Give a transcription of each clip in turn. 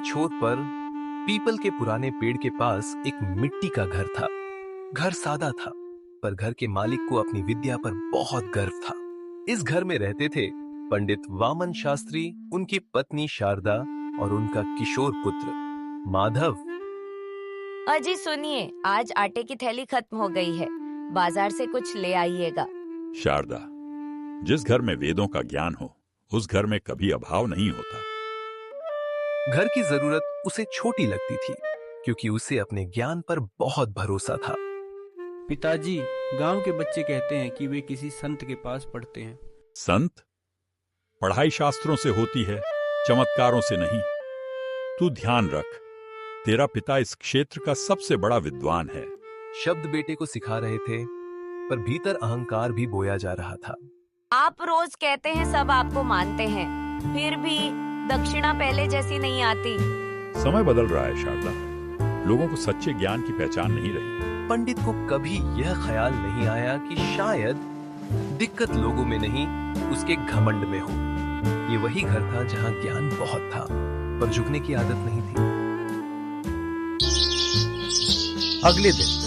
छोर पर पीपल के पुराने पेड़ के पास एक मिट्टी का घर था। घर सादा था, पर घर के मालिक को अपनी विद्या पर बहुत गर्व था। इस घर में रहते थे पंडित वामन शास्त्री, उनकी पत्नी शारदा और उनका किशोर पुत्र माधव। अजी सुनिए, आज आटे की थैली खत्म हो गई है, बाजार से कुछ ले आइएगा। शारदा, जिस घर में वेदों का ज्ञान हो उस घर में कभी अभाव नहीं होता। घर की जरूरत उसे छोटी लगती थी, क्योंकि उसे अपने ज्ञान पर बहुत भरोसा था। पिताजी, गांव के बच्चे कहते हैं कि वे किसी संत के पास पढ़ते हैं। संत? पढ़ाई शास्त्रों से होती है, चमत्कारों से नहीं। तू ध्यान रख, तेरा पिता इस क्षेत्र का सबसे बड़ा विद्वान है। शब्द बेटे को सिखा रहे थे, पर भीतर अहंकार भी बोया जा रहा था। आप रोज कहते हैं सब आपको मानते हैं, फिर भी दक्षिणा पहले जैसी नहीं आती। समय बदल रहा है शारदा, लोगों को सच्चे ज्ञान की पहचान नहीं रही। पंडित को कभी यह ख्याल नहीं आया कि शायद दिक्कत लोगों में नहीं, उसके घमंड में हो। ये वही घर था जहां ज्ञान बहुत था, पर झुकने की आदत नहीं थी। अगले दिन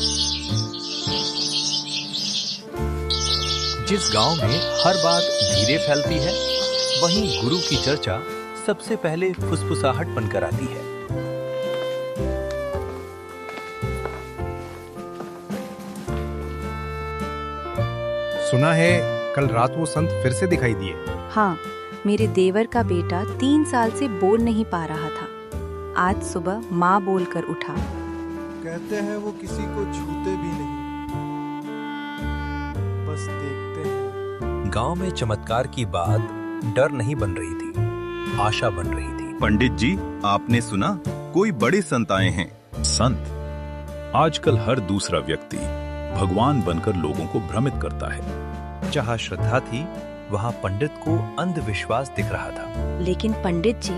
जिस गांव में हर बात धीरे फैलती है, वहीं गुरु की चर्चा सबसे पहले फुसफुसाहट बनकर आती है। सुना है कल रात वो संत फिर से दिखाई दिए। हाँ, मेरे देवर का बेटा 3 साल से बोल नहीं पा रहा था। आज सुबह माँ बोलकर उठा। कहते हैं वो किसी को छूते भी नहीं, बस देखते हैं। गांव में चमत्कार की बात डर नहीं बन रही थी, आशा बन रही थी। पंडित जी, आपने सुना कोई बड़े संत आए हैं? संत? आजकल हर दूसरा व्यक्ति भगवान बनकर लोगों को भ्रमित करता है। जहाँ श्रद्धा थी, वहाँ पंडित को अंधविश्वास दिख रहा था। लेकिन पंडित जी,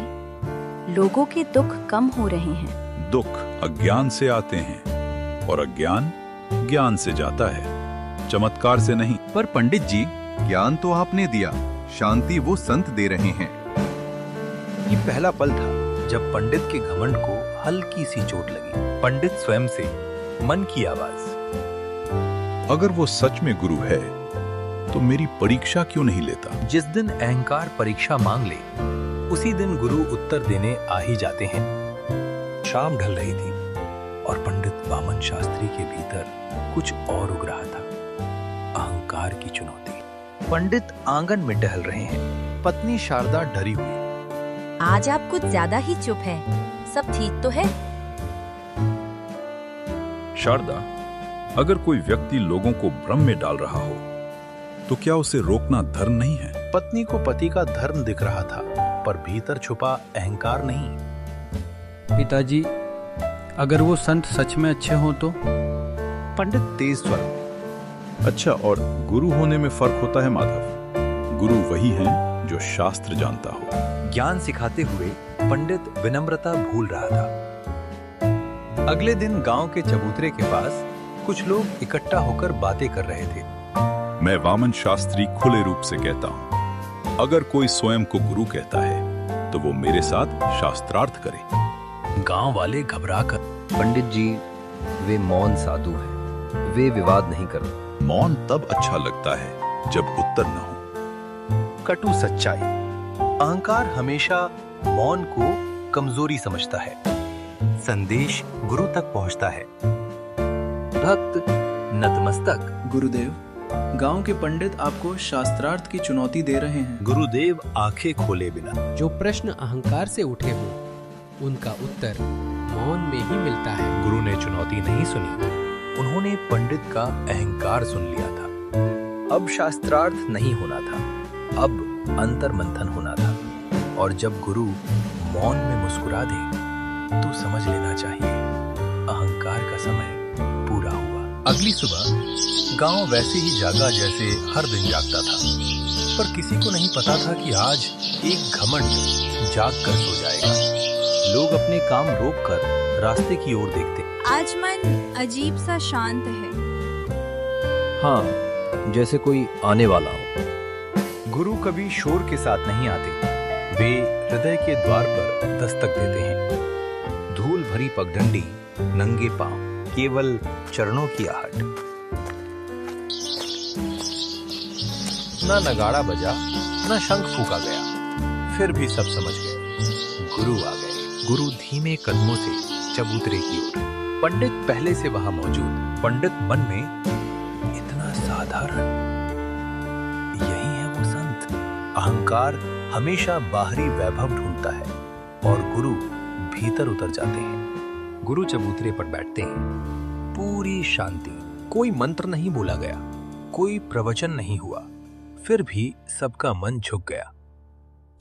लोगों के दुख कम हो रहे हैं। दुख अज्ञान से आते हैं और अज्ञान ज्ञान से जाता है, चमत्कार से नहीं। पर पंडित जी, ज्ञान तो आपने दिया, शांति वो संत दे रहे हैं। ये पहला पल था जब पंडित के घमंड को हल्की सी चोट लगी। पंडित स्वयं से मन की आवाज, अगर वो सच में गुरु है तो मेरी परीक्षा क्यों नहीं लेता? जिस दिन अहंकार परीक्षा मांग ले, उसी दिन गुरु उत्तर देने आ ही जाते हैं। शाम ढल रही थी और पंडित वामन शास्त्री के भीतर कुछ और उग रहा था, अहंकार की चुनौती। पंडित आंगन में टहल रहे हैं, पत्नी शारदा डरी हुई। आज आप कुछ ज्यादा ही चुप है, सब ठीक तो है? शारदा, अगर कोई व्यक्ति लोगों को भ्रम में डाल रहा हो तो क्या उसे रोकना धर्म नहीं है? पत्नी को पति का धर्म दिख रहा था, पर भीतर छुपा अहंकार नहीं। पिताजी, अगर वो संत सच में अच्छे हो तो? पंडित तेज स्वर, अच्छा, और गुरु होने में फर्क होता है माधव। गुरु वही है जो शास्त्र जानता हो। ज्ञान सिखाते हुए पंडित विनम्रता भूल रहा था। अगले दिन गांव के चबूतरे के पास कुछ लोग इकट्ठा होकर बातें कर रहे थे। मैं वामन शास्त्री खुले रूप से कहता हूँ, अगर कोई स्वयं को गुरु कहता है तो वो मेरे साथ शास्त्रार्थ करे। गांव वाले घबराकर, पंडित जी, वे मौन साधु हैं, वे विवाद नहीं करते। मौन तब अच्छा लगता है जब उत्तर न हो। कटु सच्चाई, अहंकार हमेशा मौन को कमजोरी समझता है। संदेश गुरु तक पहुंचता है, भक्त नतमस्तक। गुरुदेव, गांव के पंडित आपको शास्त्रार्थ की चुनौती दे रहे हैं। गुरुदेव आंखें खोले बिना, जो प्रश्न अहंकार से उठे हों, उनका उत्तर मौन में ही मिलता है। गुरु ने चुनौती नहीं सुनी, उन्होंने पंडित का अहंकार सुन लिया था। अब शास्त्रार्थ नहीं होना था, अब अंतर मंथन होना था। और जब गुरु मौन में मुस्कुरा दे तो समझ लेना चाहिए अहंकार का समय पूरा हुआ। अगली सुबह गांव वैसे ही जागा जैसे हर दिन जागता था, पर किसी को नहीं पता था कि आज एक घमंड जाग कर सो जाएगा। लोग अपने काम रोककर रास्ते की ओर देखते। आज मन अजीब सा शांत है। हाँ, जैसे कोई आने वाला हो। गुरु कभी शोर के साथ नहीं आते, वे हृदय के द्वार पर दस्तक देते हैं। धूल भरी पगडंडी, नंगे पांव, केवल चरणों की आहट। ना नगाड़ा बजा, ना शंख फूका गया, फिर भी सब समझ गए, गुरु आ गए। गुरु धीमे कदमों से चबूतरे की ओर। पंडित पहले से वहां मौजूद। पंडित मन में, इतना साधारण, यही है वो संत। अहंकार हमेशा बाहरी वैभव ढूंढता है और गुरु भीतर उतर जाते हैं। गुरु चबूतरे पर बैठते हैं। पूरी शांति, कोई मंत्र नहीं बोला गया, कोई प्रवचन नहीं हुआ, फिर भी सबका मन झुक गया।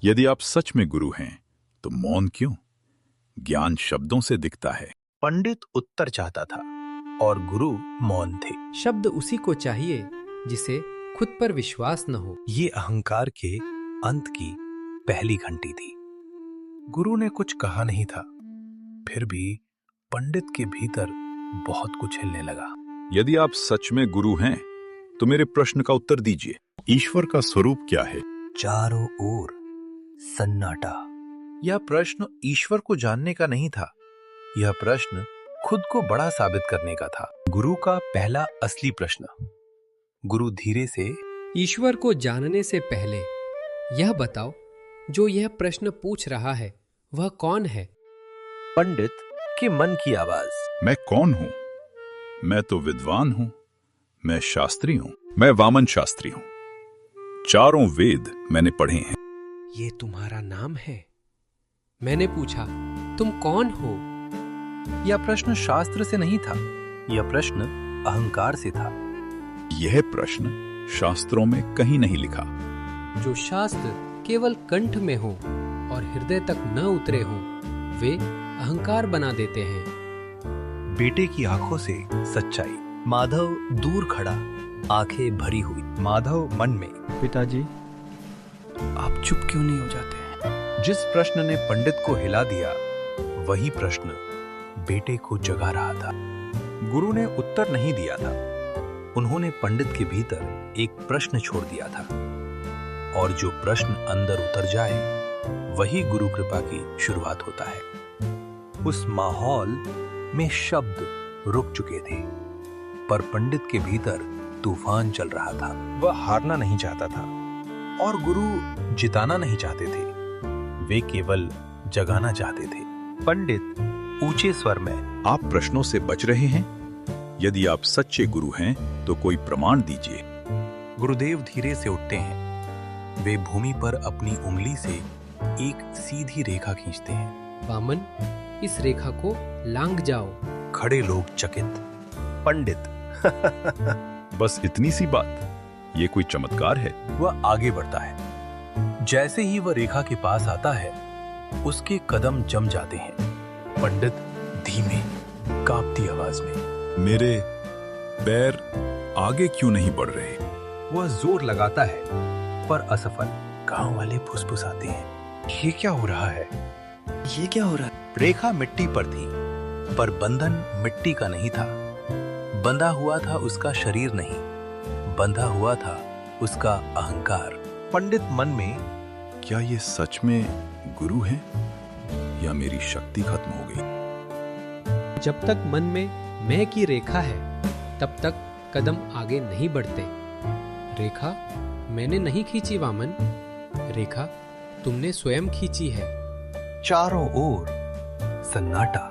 यदि आप सच में गुरु हैं तो मौन क्यों? ज्ञान शब्दों से दिखता है। पंडित उत्तर चाहता था और गुरु मौन थे। शब्द उसी को चाहिए जिसे खुद पर विश्वास न हो। ये अहंकार के अंत की पहली घंटी थी। गुरु ने कुछ कहा नहीं था, फिर भी पंडित के भीतर बहुत कुछ हिलने लगा। यदि आप सच में गुरु हैं तो मेरे प्रश्न का उत्तर दीजिए। ईश्वर का स्वरूप क्या है? चारों ओर सन्नाटा। यह प्रश्न ईश्वर को जानने का नहीं था, यह प्रश्न खुद को बड़ा साबित करने का था। गुरु का पहला असली प्रश्न। गुरु धीरे से, ईश्वर को जानने से पहले यह बताओ, जो यह प्रश्न पूछ रहा है वह कौन है? पंडित के मन की आवाज। मैं कौन हूं? मैं तो विद्वान हूं, मैं शास्त्री हूं, मैं वामन शास्त्री हूं। चारों वेद मैंने पढ़े हैं। ये तुम्हारा नाम है? मैंने पूछा, तुम कौन हो? यह प्रश्न शास्त्र से नहीं था, यह प्रश्न अहंकार से था। यह प्रश्न शास्त्रों में कहीं नहीं लिखा। जो शास्त्र केवल कंठ में हो और हृदय तक न उतरे हो, वे अहंकार बना देते हैं। बेटे की आंखों से सच्चाई। माधव दूर खड़ा, आंखें भरी हुई। माधव मन में, पिताजी, आप चुप क्यों नहीं हो जाते? जिस प्रश्न ने पंडित को हिला दिया, वही प्रश्न बेटे को जगा रहा था। गुरु ने उत्तर नहीं दिया था, उन्होंने पंडित के भीतर एक प्रश्न छोड़ दिया था, और जो प्रश्न अंदर उतर जाए वही गुरु कृपा की शुरुआत होता है। उस माहौल में शब्द रुक चुके थे, पर पंडित के भीतर तूफान चल रहा था। वह हारना नहीं चाहता था और गुरु जिताना नहीं चाहते थे, वे केवल जगाना चाहते थे। पंडित ऊंचे स्वर में, आप प्रश्नों से बच रहे हैं? यदि आप सच्चे गुरु हैं तो कोई प्रमाण दीजिए। गुरुदेव धीरे से उठते हैं। वे भूमि पर अपनी उंगली से एक सीधी रेखा खींचते हैं। वामन, इस रेखा को लांघ जाओ। खड़े लोग चकित। पंडित बस इतनी सी बात? ये कोई चमत्कार है? वह आगे बढ़ता है। जैसे ही वह रेखा के पास आता है, उसके कदम जम जाते हैं। पंडित धीमे, कांपती आवाज में, मेरे पैर आगे क्यों नहीं बढ़ रहे? वह जोर लगाता है, पर असफल। गांव वाले फुसफुसाते हैं, ये क्या हो रहा है? ये क्या हो रहा है? रेखा मिट्टी पर थी, पर बंधन मिट्टी का नहीं था। बंधा हुआ था उसका शरीर नहीं, बंधा हुआ था उसका अहंकार। पंडित मन में, क्या ये सच में गुरु हैं या मेरी शक्ति खत्म हो गई? जब तक मन में मैं की रेखा है, तब तक कदम आगे नहीं बढ़ते। रेखा मैंने नहीं खींची वामन, रेखा तुमने स्वयं खींची है। चारों ओर सन्नाटा।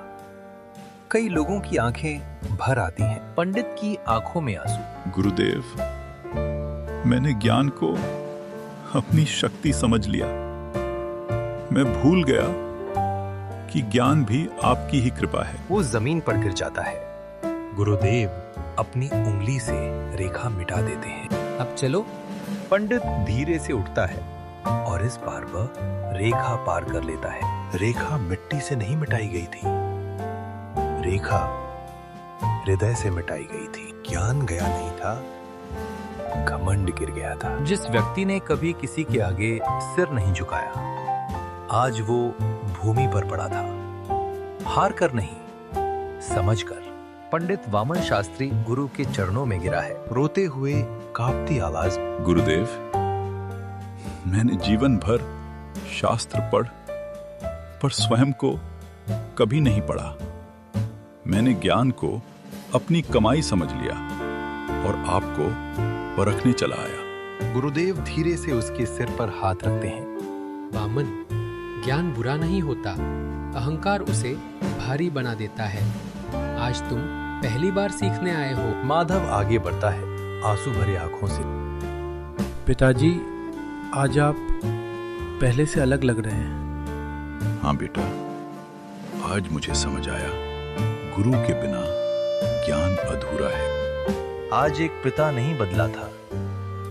कई लोगों की आंखें भर आती हैं। पंडित की आंखों में आंसू। गुरुदेव, मैंने ज्ञान को अपनी शक्ति समझ लिया। मैं भूल गया कि ज्ञान भी आपकी ही कृपा है। वो जमीन पर गिर जाता है। गुरुदेव अपनी उंगली से रेखा मिटा देते हैं। अब चलो। पंडित धीरे से उठता है और इस बार वह रेखा पार कर लेता है। रेखा मिट्टी से नहीं मिटाई गई थी, रेखा हृदय से मिटाई गई थी। ज्ञान गया नहीं था, घमंड गिर गया था। जिस व्यक्ति ने कभी किसी के आगे सिर नहीं झुकाया, आज वो भूमि पर पड़ा था। हार कर नहीं, समझ कर। पंडित वामन शास्त्री गुरु के चरणों में गिरा है, रोते हुए कांपती आवाज। गुरुदेव, मैंने जीवन भर शास्त्र पढ़ पर स्वयं को कभी नहीं पढ़ा। मैंने ज्ञान को अपनी कमाई समझ लिया और आपको परखने चला आया। गुरुदेव धीरे से उसके सिर पर हाथ रखते हैं। वामन, ज्ञान बुरा नहीं होता, अहंकार उसे भारी बना देता है। आज तुम पहली बार सीखने आए हो। माधव आगे बढ़ता है, आंसू भरी आंखों से। पिताजी, आज आप पहले से अलग लग रहे हैं। हाँ बेटा, आज मुझे समझ आया, गुरु के बिना ज्ञान अधूरा है। आज एक पिता नहीं बदला था,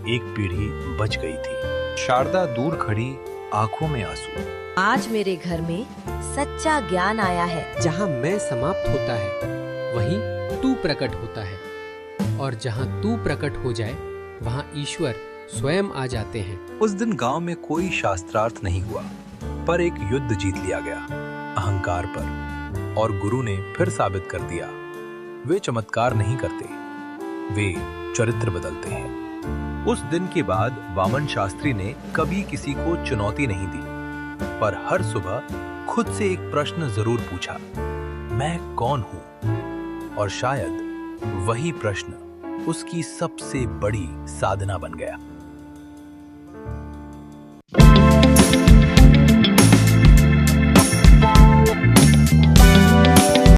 एक पीढ़ी बच गई थी। शारदा दूर खड़ी, आंखों में आंसू। आज मेरे घर में सच्चा ज्ञान आया है। जहाँ मैं समाप्त होता है वहीं तू प्रकट होता है, और जहाँ तू प्रकट हो जाए वहाँ ईश्वर स्वयं आ जाते हैं। उस दिन गांव में कोई शास्त्रार्थ नहीं हुआ, पर एक युद्ध जीत लिया गया अहंकार पर, और गुरु ने फिर साबित कर दिया, वे चमत्कार नहीं करते, वे चरित्र बदलते हैं। उस दिन के बाद वामन शास्त्री ने कभी किसी को चुनौती नहीं दी, पर हर सुबह खुद से एक प्रश्न जरूर पूछा, मैं कौन हूं? और शायद वही प्रश्न उसकी सबसे बड़ी साधना बन गया।